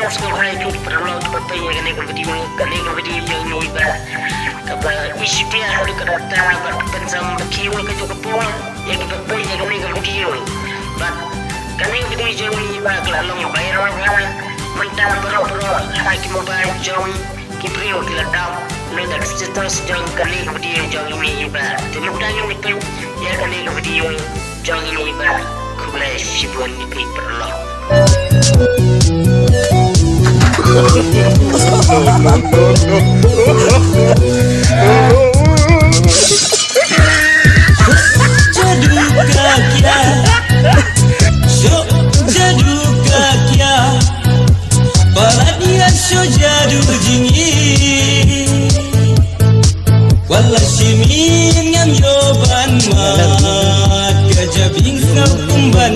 subscribe to perlu seperti yang video yang ini kepada isi dia hari kereta bersama kiu ke juga pun yang kita pun yang ini video but kami video ini kalau bayar orang mentang berapa lagi mobile jauh kiprio keladam mereka status jauh kali video jauh ini ibarat jadi udah yang itu ya kali video jauh ini ibarat kumulai sibuan ini perlu Wala simin ngam yoban mat kajabing sa kumban